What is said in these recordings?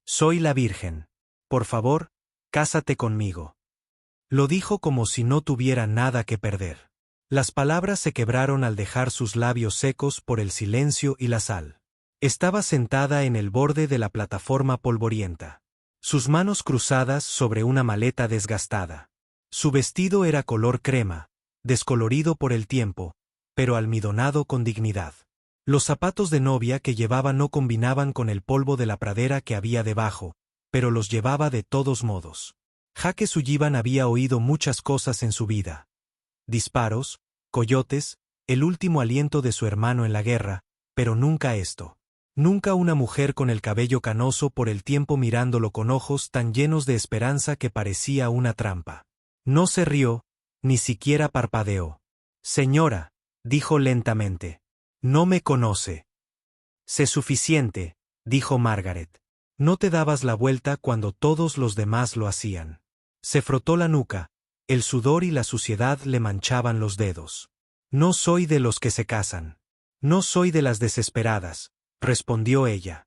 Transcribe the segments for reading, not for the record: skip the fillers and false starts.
Soy la Virgen. Por favor, cásate conmigo. Lo dijo como si no tuviera nada que perder. Las palabras se quebraron al dejar sus labios secos por el silencio y la sal. Estaba sentada en el borde de la plataforma polvorienta. Sus manos cruzadas sobre una maleta desgastada. Su vestido era color crema, descolorido por el tiempo, pero almidonado con dignidad. Los zapatos de novia que llevaba no combinaban con el polvo de la pradera que había debajo, pero los llevaba de todos modos. Jake Sullivan había oído muchas cosas en su vida. Disparos, coyotes, el último aliento de su hermano en la guerra, pero nunca esto. Nunca una mujer con el cabello canoso por el tiempo mirándolo con ojos tan llenos de esperanza que parecía una trampa. No se rió, ni siquiera parpadeó. Señora, dijo lentamente. No me conoce. Sé suficiente, dijo Margaret. No te dabas la vuelta cuando todos los demás lo hacían. Se frotó la nuca, el sudor y la suciedad le manchaban los dedos. No soy de los que se casan. No soy de las desesperadas, respondió ella.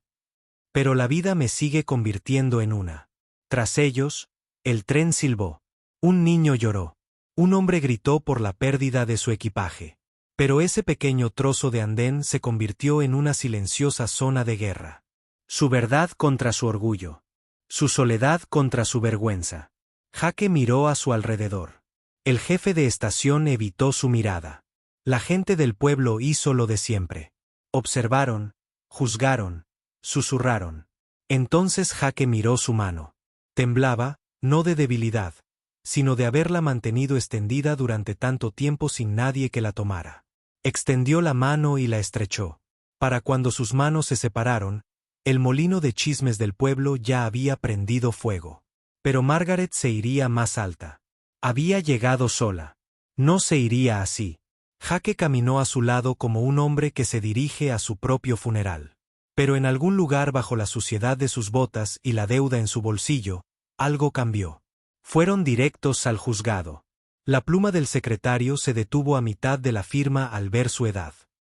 Pero la vida me sigue convirtiendo en una. Tras ellos, el tren silbó. Un niño lloró. Un hombre gritó por la pérdida de su equipaje. Pero ese pequeño trozo de andén se convirtió en una silenciosa zona de guerra. Su verdad contra su orgullo. Su soledad contra su vergüenza. Jake miró a su alrededor. El jefe de estación evitó su mirada. La gente del pueblo hizo lo de siempre. Observaron, juzgaron, susurraron. Entonces Jake miró su mano. Temblaba, no de debilidad, sino de haberla mantenido extendida durante tanto tiempo sin nadie que la tomara. Extendió la mano y la estrechó. Para cuando sus manos se separaron, el molino de chismes del pueblo ya había prendido fuego. Pero Margaret se iría más alta. Había llegado sola. No se iría así. Jake caminó a su lado como un hombre que se dirige a su propio funeral. Pero en algún lugar bajo la suciedad de sus botas y la deuda en su bolsillo, algo cambió. Fueron directos al juzgado. La pluma del secretario se detuvo a mitad de la firma al ver su edad.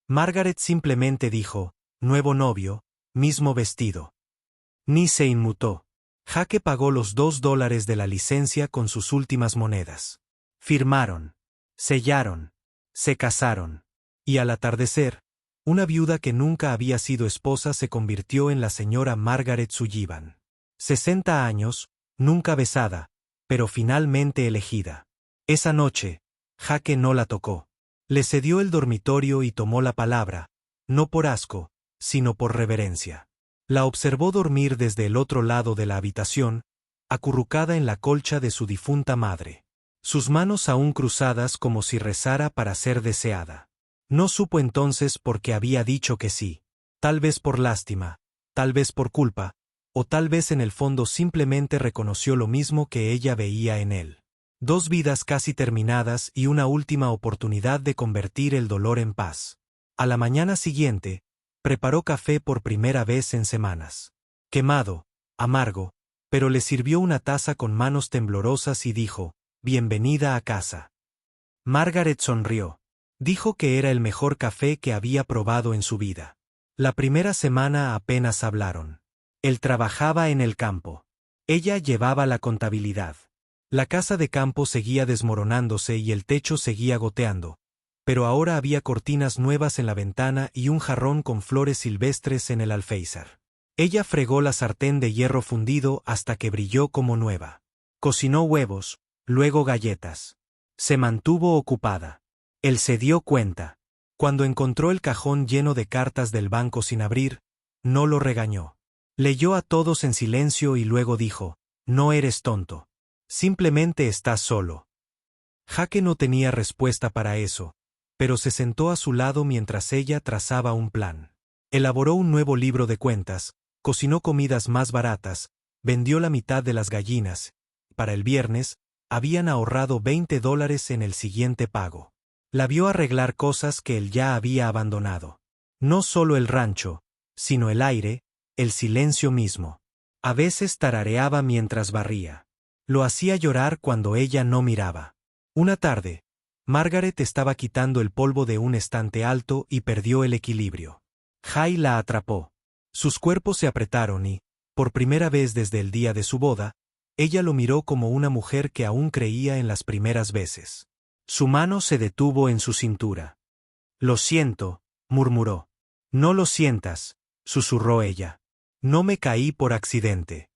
Margaret simplemente dijo, nuevo novio, mismo vestido. Ni se inmutó. Jake pagó los $2 de la licencia con sus últimas monedas. Firmaron. Sellaron. Se casaron. Y al atardecer, una viuda que nunca había sido esposa se convirtió en la señora Margaret Sullivan. 60 años, nunca besada, pero finalmente elegida. Esa noche, Jake no la tocó. Le cedió el dormitorio y tomó la palabra, no por asco, sino por reverencia. La observó dormir desde el otro lado de la habitación, acurrucada en la colcha de su difunta madre. Sus manos aún cruzadas como si rezara para ser deseada. No supo entonces por qué había dicho que sí. Tal vez por lástima, tal vez por culpa, o tal vez en el fondo simplemente reconoció lo mismo que ella veía en él. 2 vidas casi terminadas y una última oportunidad de convertir el dolor en paz. A la mañana siguiente, preparó café por primera vez en semanas. Quemado, amargo, pero le sirvió una taza con manos temblorosas y dijo, «Bienvenida a casa». Margaret sonrió. Dijo que era el mejor café que había probado en su vida. La primera semana apenas hablaron. Él trabajaba en el campo. Ella llevaba la contabilidad. La casa de campo seguía desmoronándose y el techo seguía goteando, pero ahora había cortinas nuevas en la ventana y un jarrón con flores silvestres en el alféizar. Ella fregó la sartén de hierro fundido hasta que brilló como nueva. Cocinó huevos, luego galletas. Se mantuvo ocupada. Él se dio cuenta. Cuando encontró el cajón lleno de cartas del banco sin abrir, no lo regañó. Leyó a todos en silencio y luego dijo, «No eres tonto. Simplemente estás solo». Jake no tenía respuesta para eso, pero se sentó a su lado mientras ella trazaba un plan. Elaboró un nuevo libro de cuentas, cocinó comidas más baratas, vendió la mitad de las gallinas. Para el viernes, habían ahorrado $20 en el siguiente pago. La vio arreglar cosas que él ya había abandonado. No solo el rancho, sino el aire, el silencio mismo. A veces tarareaba mientras barría. Lo hacía llorar cuando ella no miraba. Una tarde, Margaret estaba quitando el polvo de un estante alto y perdió el equilibrio. Jay la atrapó. Sus cuerpos se apretaron y, Por primera vez desde el día de su boda, ella lo miró como una mujer que aún creía en las primeras veces. Su mano se detuvo en su cintura. «Lo siento», murmuró. «No lo sientas», susurró ella. «No me caí por accidente».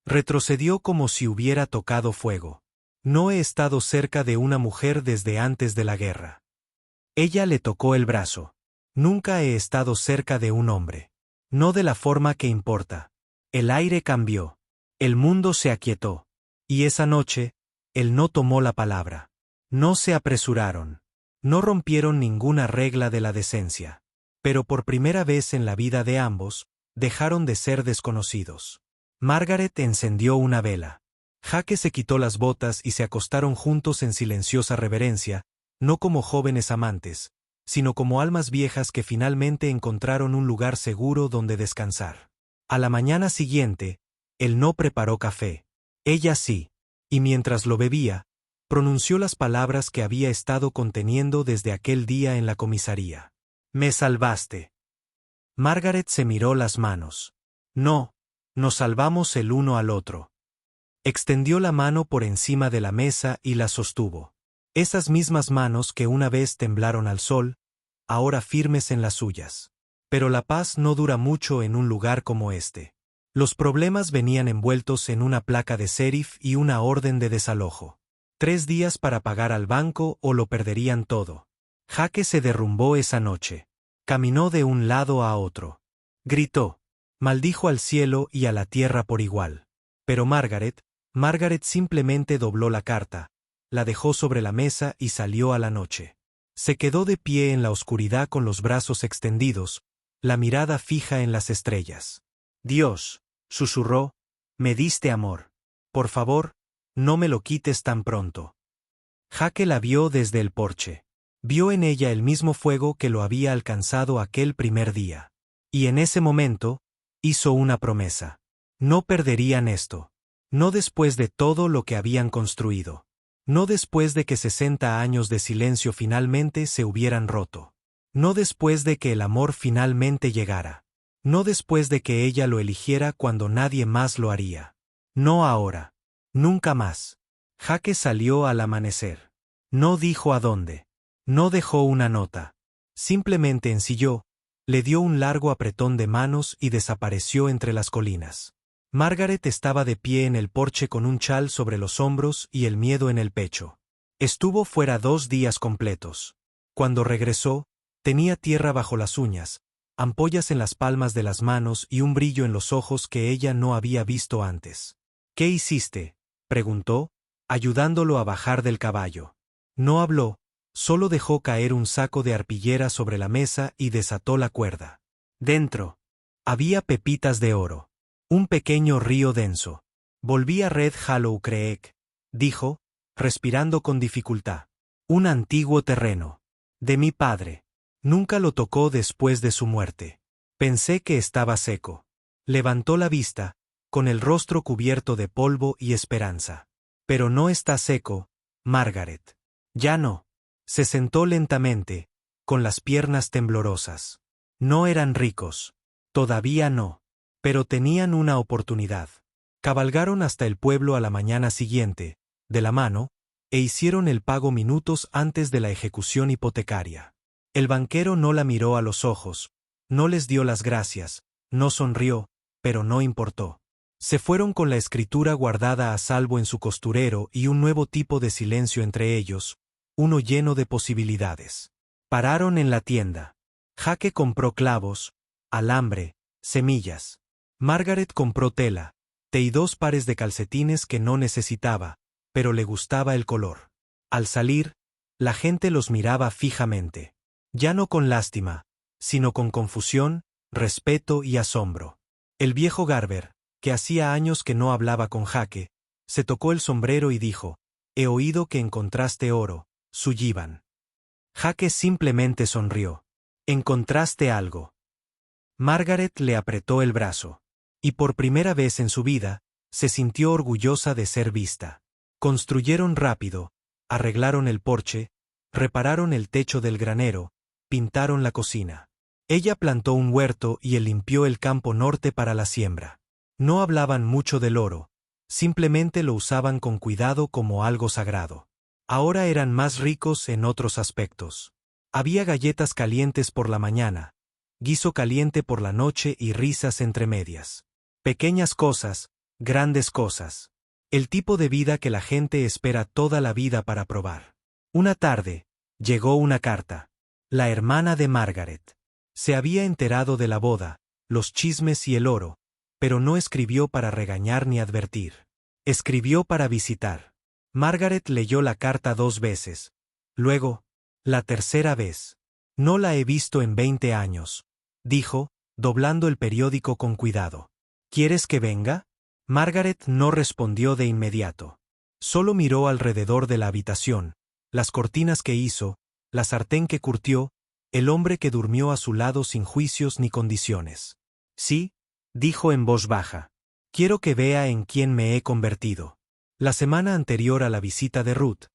Retrocedió como si hubiera tocado fuego. «No he estado cerca de una mujer desde antes de la guerra». Ella le tocó el brazo. «Nunca he estado cerca de un hombre. No de la forma que importa». El aire cambió. El mundo se aquietó. Y esa noche, él no tomó la palabra. No se apresuraron. No rompieron ninguna regla de la decencia. Pero por primera vez en la vida de ambos, dejaron de ser desconocidos. Margaret encendió una vela. Jake se quitó las botas y se acostaron juntos en silenciosa reverencia, no como jóvenes amantes, sino como almas viejas que finalmente encontraron un lugar seguro donde descansar. A la mañana siguiente, él no preparó café. Ella sí. Y mientras lo bebía, pronunció las palabras que había estado conteniendo desde aquel día en la comisaría. «Me salvaste». Margaret se miró las manos. «No, nos salvamos el uno al otro». Extendió la mano por encima de la mesa y la sostuvo. Esas mismas manos que una vez temblaron al sol, ahora firmes en las suyas. Pero la paz no dura mucho en un lugar como este. Los problemas venían envueltos en una placa de sheriff y una orden de desalojo. 3 días para pagar al banco o lo perderían todo. Jake se derrumbó esa noche. Caminó de un lado a otro. Gritó. Maldijo al cielo y a la tierra por igual. Pero Margaret simplemente dobló la carta, la dejó sobre la mesa y salió a la noche. Se quedó de pie en la oscuridad con los brazos extendidos, la mirada fija en las estrellas. «Dios», susurró, «me diste amor. Por favor, no me lo quites tan pronto». Jake la vio desde el porche. Vio en ella el mismo fuego que lo había alcanzado aquel primer día. Y en ese momento, hizo una promesa. No perderían esto. No después de todo lo que habían construido. No después de que 60 años de silencio finalmente se hubieran roto. No después de que el amor finalmente llegara. No después de que ella lo eligiera cuando nadie más lo haría. No ahora. Nunca más. Jake salió al amanecer. No dijo a dónde. No dejó una nota. Simplemente ensilló, le dio un largo apretón de manos y desapareció entre las colinas. Margaret estaba de pie en el porche con un chal sobre los hombros y el miedo en el pecho. Estuvo fuera 2 días completos. Cuando regresó, tenía tierra bajo las uñas, ampollas en las palmas de las manos y un brillo en los ojos que ella no había visto antes. «¿Qué hiciste?», preguntó, ayudándolo a bajar del caballo. No habló, solo dejó caer un saco de arpillera sobre la mesa y desató la cuerda. Dentro había pepitas de oro. Un pequeño río denso. «Volví a Red Hollow Creek», dijo, respirando con dificultad. «Un antiguo terreno. De mi padre. Nunca lo tocó después de su muerte. Pensé que estaba seco». Levantó la vista, con el rostro cubierto de polvo y esperanza. «Pero no está seco, Margaret». «Ya no». Se sentó lentamente, con las piernas temblorosas. No eran ricos. Todavía no. Pero tenían una oportunidad. Cabalgaron hasta el pueblo a la mañana siguiente, de la mano, e hicieron el pago minutos antes de la ejecución hipotecaria. El banquero no la miró a los ojos, no les dio las gracias, no sonrió, pero no importó. Se fueron con la escritura guardada a salvo en su costurero y un nuevo tipo de silencio entre ellos, uno lleno de posibilidades. Pararon en la tienda. Jake compró clavos, alambre, semillas. Margaret compró tela, té y 2 pares de calcetines que no necesitaba, pero le gustaba el color. Al salir, la gente los miraba fijamente. Ya no con lástima, sino con confusión, respeto y asombro. El viejo Garber, que hacía años que no hablaba con Jake, se tocó el sombrero y dijo: «He oído que encontraste oro, Sullivan». Jake simplemente sonrió. «¿Encontraste algo?». Margaret le apretó el brazo. Y por primera vez en su vida, se sintió orgullosa de ser vista. Construyeron rápido, arreglaron el porche, repararon el techo del granero, pintaron la cocina. Ella plantó un huerto y él limpió el campo norte para la siembra. No hablaban mucho del oro, simplemente lo usaban con cuidado como algo sagrado. Ahora eran más ricos en otros aspectos. Había galletas calientes por la mañana, guiso caliente por la noche y risas entre medias. Pequeñas cosas, grandes cosas. El tipo de vida que la gente espera toda la vida para probar. Una tarde, llegó una carta. La hermana de Margaret. Se había enterado de la boda, los chismes y el oro, pero no escribió para regañar ni advertir. Escribió para visitar. Margaret leyó la carta 2 veces. Luego, la tercera vez. No la he visto en 20 años, dijo, doblando el periódico con cuidado. ¿Quieres que venga? Margaret no respondió de inmediato. Solo miró alrededor de la habitación, las cortinas que hizo, la sartén que curtió, el hombre que durmió a su lado sin juicios ni condiciones. Sí, dijo en voz baja. Quiero que vea en quién me he convertido. La semana anterior a la visita de Ruth,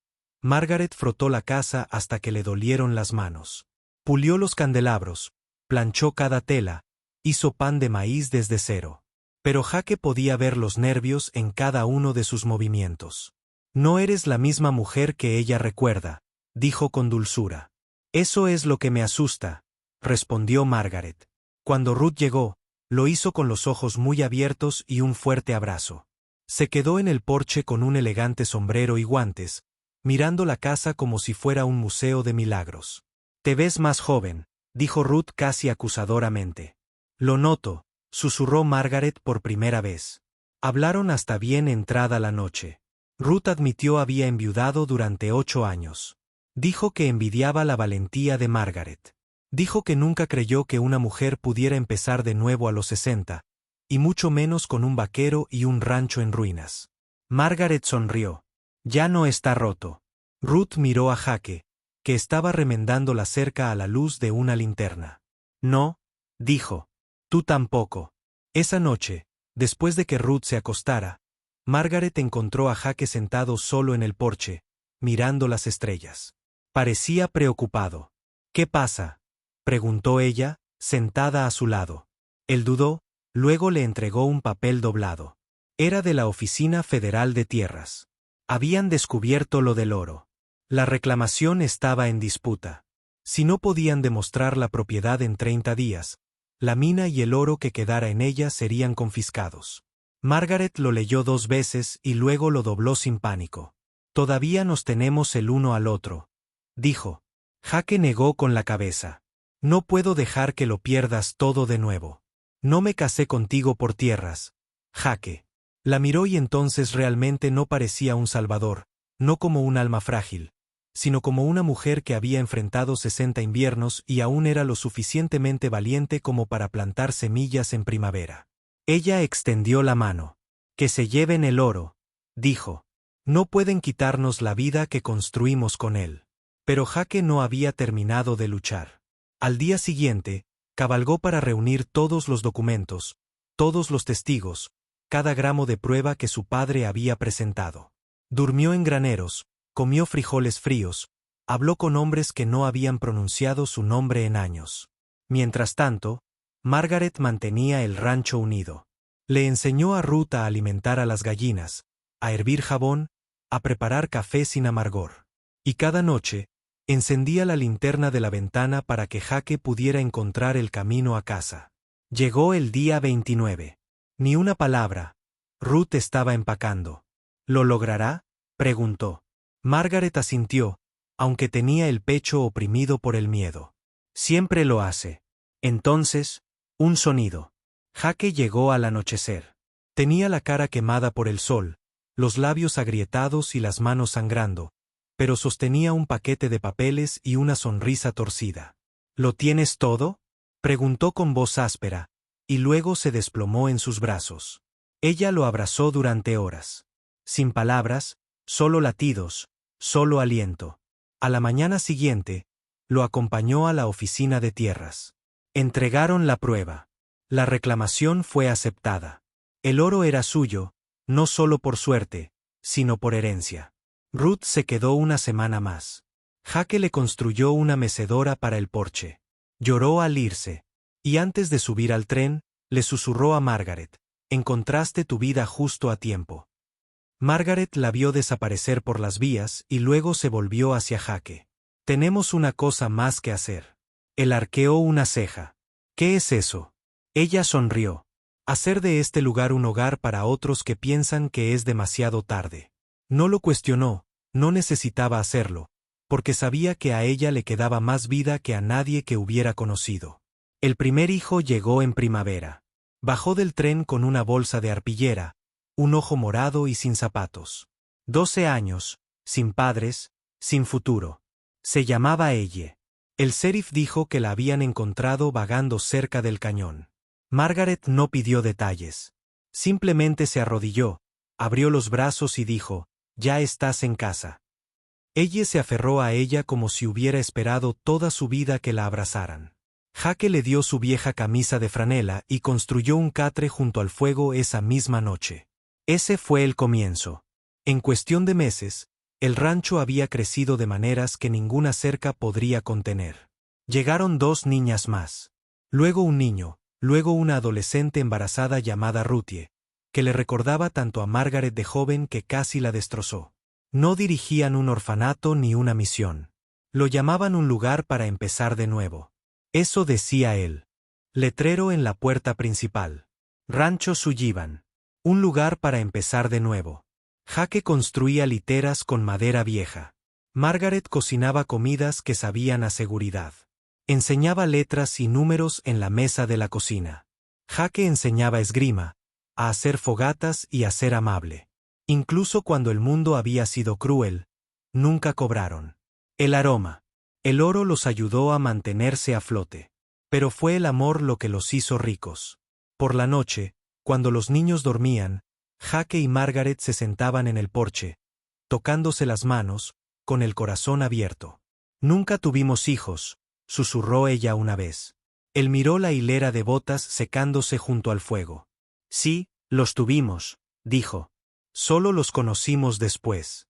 Margaret frotó la casa hasta que le dolieron las manos. Pulió los candelabros, planchó cada tela, hizo pan de maíz desde cero. Pero Jake podía ver los nervios en cada uno de sus movimientos. No eres la misma mujer que ella recuerda, dijo con dulzura. Eso es lo que me asusta, respondió Margaret. Cuando Ruth llegó, lo hizo con los ojos muy abiertos y un fuerte abrazo. Se quedó en el porche con un elegante sombrero y guantes, mirando la casa como si fuera un museo de milagros. Te ves más joven, dijo Ruth casi acusadoramente. Lo noto, susurró Margaret por primera vez. Hablaron hasta bien entrada la noche. Ruth admitió había enviudado durante 8 años. Dijo que envidiaba la valentía de Margaret. Dijo que nunca creyó que una mujer pudiera empezar de nuevo a los 60, y mucho menos con un vaquero y un rancho en ruinas. Margaret sonrió. Ya no está roto. Ruth miró a Jake, que estaba remendando la cerca a la luz de una linterna. No, dijo. Tú tampoco. Esa noche, después de que Ruth se acostara, Margaret encontró a Jake sentado solo en el porche, mirando las estrellas. Parecía preocupado. ¿Qué pasa?, preguntó ella, sentada a su lado. Él dudó, luego le entregó un papel doblado. Era de la Oficina Federal de Tierras. Habían descubierto lo del oro. La reclamación estaba en disputa. Si no podían demostrar la propiedad en 30 días, la mina y el oro que quedara en ella serían confiscados. Margaret lo leyó 2 veces y luego lo dobló sin pánico. Todavía nos tenemos el uno al otro, dijo. Jake negó con la cabeza. No puedo dejar que lo pierdas todo de nuevo. No me casé contigo por tierras, Jake. La miró y entonces realmente no parecía un salvador, no como un alma frágil, sino como una mujer que había enfrentado 60 inviernos y aún era lo suficientemente valiente como para plantar semillas en primavera. Ella extendió la mano. Que se lleven el oro, dijo. No pueden quitarnos la vida que construimos con él. Pero Jake no había terminado de luchar. Al día siguiente, cabalgó para reunir todos los documentos, todos los testigos, cada gramo de prueba que su padre había presentado. Durmió en graneros, comió frijoles fríos, habló con hombres que no habían pronunciado su nombre en años. Mientras tanto, Margaret mantenía el rancho unido. Le enseñó a Ruth a alimentar a las gallinas, a hervir jabón, a preparar café sin amargor. Y cada noche, encendía la linterna de la ventana para que Jake pudiera encontrar el camino a casa. Llegó el día 29. Ni una palabra. Ruth estaba empacando. ¿Lo logrará?, preguntó. Margaret asintió, aunque tenía el pecho oprimido por el miedo. Siempre lo hace. Entonces, un sonido. Jake llegó al anochecer. Tenía la cara quemada por el sol, los labios agrietados y las manos sangrando, pero sostenía un paquete de papeles y una sonrisa torcida. ¿Lo tienes todo?, preguntó con voz áspera, y luego se desplomó en sus brazos. Ella lo abrazó durante horas. Sin palabras, solo latidos, solo aliento. A la mañana siguiente, lo acompañó a la oficina de tierras. Entregaron la prueba. La reclamación fue aceptada. El oro era suyo, no solo por suerte, sino por herencia. Ruth se quedó una semana más. Jake le construyó una mecedora para el porche. Lloró al irse. Y antes de subir al tren, le susurró a Margaret: encontraste tu vida justo a tiempo. Margaret la vio desaparecer por las vías y luego se volvió hacia Jake. Tenemos una cosa más que hacer. Él arqueó una ceja. ¿Qué es eso? Ella sonrió. Hacer de este lugar un hogar para otros que piensan que es demasiado tarde. No lo cuestionó, no necesitaba hacerlo, porque sabía que a ella le quedaba más vida que a nadie que hubiera conocido. El primer hijo llegó en primavera. Bajó del tren con una bolsa de arpillera, un ojo morado y sin zapatos. 12 años, sin padres, sin futuro. Se llamaba Elle. El sheriff dijo que la habían encontrado vagando cerca del cañón. Margaret no pidió detalles. Simplemente se arrodilló, abrió los brazos y dijo, «Ya estás en casa». Elle se aferró a ella como si hubiera esperado toda su vida que la abrazaran. Jake le dio su vieja camisa de franela y construyó un catre junto al fuego esa misma noche. Ese fue el comienzo. En cuestión de meses, el rancho había crecido de maneras que ninguna cerca podría contener. Llegaron 2 niñas más. Luego un niño, luego una adolescente embarazada llamada Ruthie, que le recordaba tanto a Margaret de joven que casi la destrozó. No dirigían un orfanato ni una misión. Lo llamaban un lugar para empezar de nuevo. Eso decía él. Letrero en la puerta principal. Rancho Sullivan. Un lugar para empezar de nuevo. Jake construía literas con madera vieja. Margaret cocinaba comidas que sabían a seguridad. Enseñaba letras y números en la mesa de la cocina. Jake enseñaba esgrima, a hacer fogatas y a ser amable. Incluso cuando el mundo había sido cruel, nunca cobraron. El aroma. El oro los ayudó a mantenerse a flote. Pero fue el amor lo que los hizo ricos. Por la noche, cuando los niños dormían, Jake y Margaret se sentaban en el porche, tocándose las manos, con el corazón abierto. «Nunca tuvimos hijos», susurró ella una vez. Él miró la hilera de botas secándose junto al fuego. «Sí, los tuvimos», dijo. «Solo los conocimos después».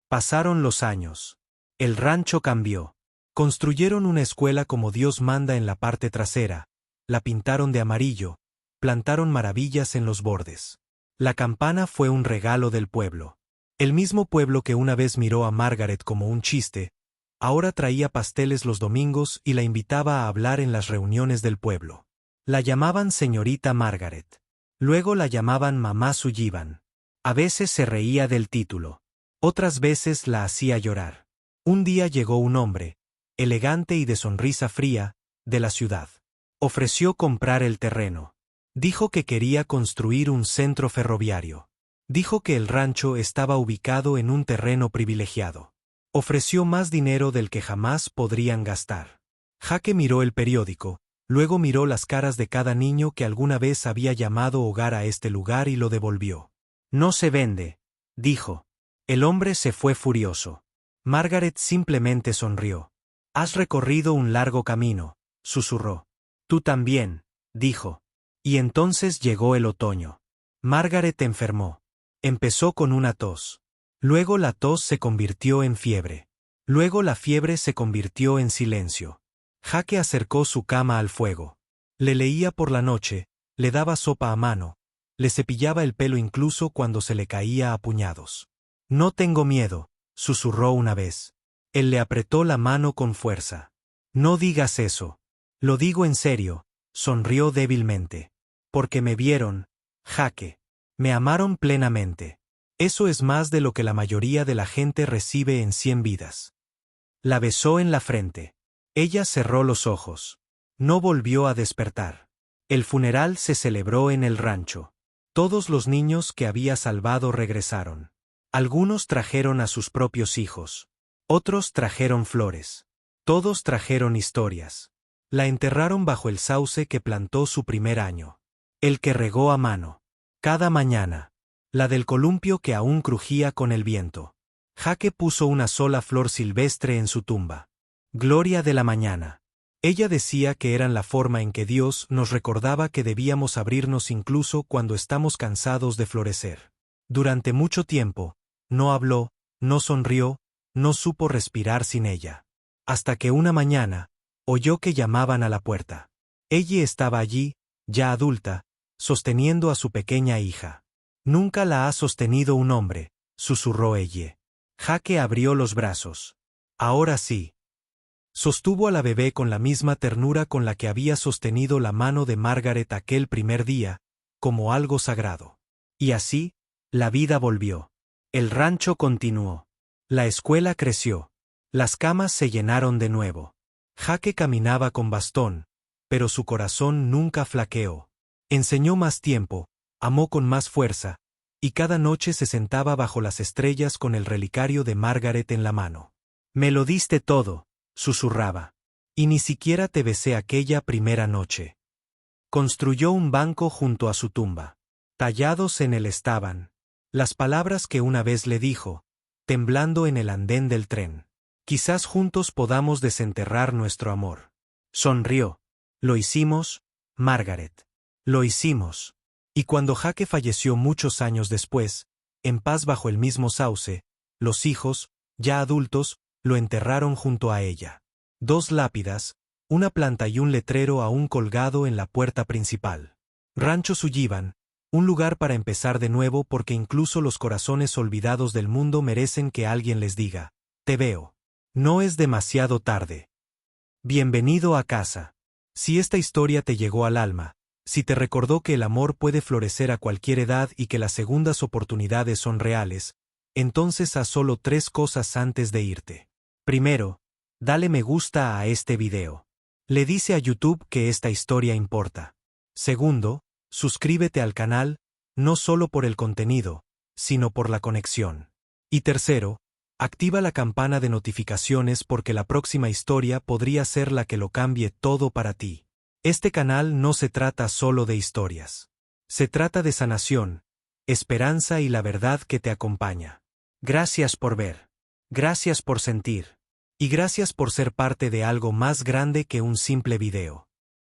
Pasaron los años. El rancho cambió. Construyeron una escuela como Dios manda en la parte trasera, la pintaron de amarillo, plantaron maravillas en los bordes. La campana fue un regalo del pueblo. El mismo pueblo que una vez miró a Margaret como un chiste, ahora traía pasteles los domingos y la invitaba a hablar en las reuniones del pueblo. La llamaban señorita Margaret. Luego la llamaban mamá Sullivan. A veces se reía del título. Otras veces la hacía llorar. Un día llegó un hombre, elegante y de sonrisa fría, de la ciudad. Ofreció comprar el terreno. Dijo que quería construir un centro ferroviario. Dijo que el rancho estaba ubicado en un terreno privilegiado. Ofreció más dinero del que jamás podrían gastar. Jake miró el periódico, luego miró las caras de cada niño que alguna vez había llamado hogar a este lugar y lo devolvió. «No se vende», dijo. El hombre se fue furioso. Margaret simplemente sonrió. «Has recorrido un largo camino», susurró. «Tú también», dijo. Y entonces llegó el otoño. Margaret enfermó. Empezó con una tos. Luego la tos se convirtió en fiebre. Luego la fiebre se convirtió en silencio. Jake acercó su cama al fuego. Le leía por la noche, le daba sopa a mano, le cepillaba el pelo incluso cuando se le caía a puñados. «No tengo miedo», susurró una vez. Él le apretó la mano con fuerza. «No digas eso. Lo digo en serio», sonrió débilmente. «Porque me vieron, Jake. Me amaron plenamente. Eso es más de lo que la mayoría de la gente recibe en 100 vidas». La besó en la frente. Ella cerró los ojos. No volvió a despertar. El funeral se celebró en el rancho. Todos los niños que había salvado regresaron. Algunos trajeron a sus propios hijos. Otros trajeron flores. Todos trajeron historias. La enterraron bajo el sauce que plantó su primer año. El que regó a mano. Cada mañana. La del columpio que aún crujía con el viento. Jake puso una sola flor silvestre en su tumba. Gloria de la mañana. Ella decía que eran la forma en que Dios nos recordaba que debíamos abrirnos incluso cuando estamos cansados de florecer. Durante mucho tiempo, no habló, no sonrió, no supo respirar sin ella. Hasta que una mañana, oyó que llamaban a la puerta. Ella estaba allí, ya adulta, sosteniendo a su pequeña hija. Nunca la ha sostenido un hombre, susurró ella. Jake abrió los brazos. Ahora sí. Sostuvo a la bebé con la misma ternura con la que había sostenido la mano de Margaret aquel primer día, como algo sagrado. Y así, la vida volvió. El rancho continuó. La escuela creció. Las camas se llenaron de nuevo. Jake caminaba con bastón, pero su corazón nunca flaqueó. Enseñó más tiempo, amó con más fuerza, y cada noche se sentaba bajo las estrellas con el relicario de Margaret en la mano. Me lo diste todo, susurraba. Y ni siquiera te besé aquella primera noche. Construyó un banco junto a su tumba. Tallados en él estaban las palabras que una vez le dijo, temblando en el andén del tren. Quizás juntos podamos desenterrar nuestro amor. Sonrió. Lo hicimos, Margaret. Lo hicimos. Y cuando Jake falleció muchos años después, en paz bajo el mismo sauce, los hijos, ya adultos, lo enterraron junto a ella. 2 lápidas, una planta y un letrero aún colgado en la puerta principal. Rancho Sullivan, un lugar para empezar de nuevo porque incluso los corazones olvidados del mundo merecen que alguien les diga, te veo. No es demasiado tarde. Bienvenido a casa. Si esta historia te llegó al alma, si te recordó que el amor puede florecer a cualquier edad y que las segundas oportunidades son reales, entonces haz solo 3 cosas antes de irte. Primero, dale me gusta a este video. Le dice a YouTube que esta historia importa. Segundo, suscríbete al canal, no solo por el contenido, sino por la conexión. Y tercero, activa la campana de notificaciones porque la próxima historia podría ser la que lo cambie todo para ti. Este canal no se trata solo de historias. Se trata de sanación, esperanza y la verdad que te acompaña. Gracias por ver. Gracias por sentir. Y gracias por ser parte de algo más grande que un simple video.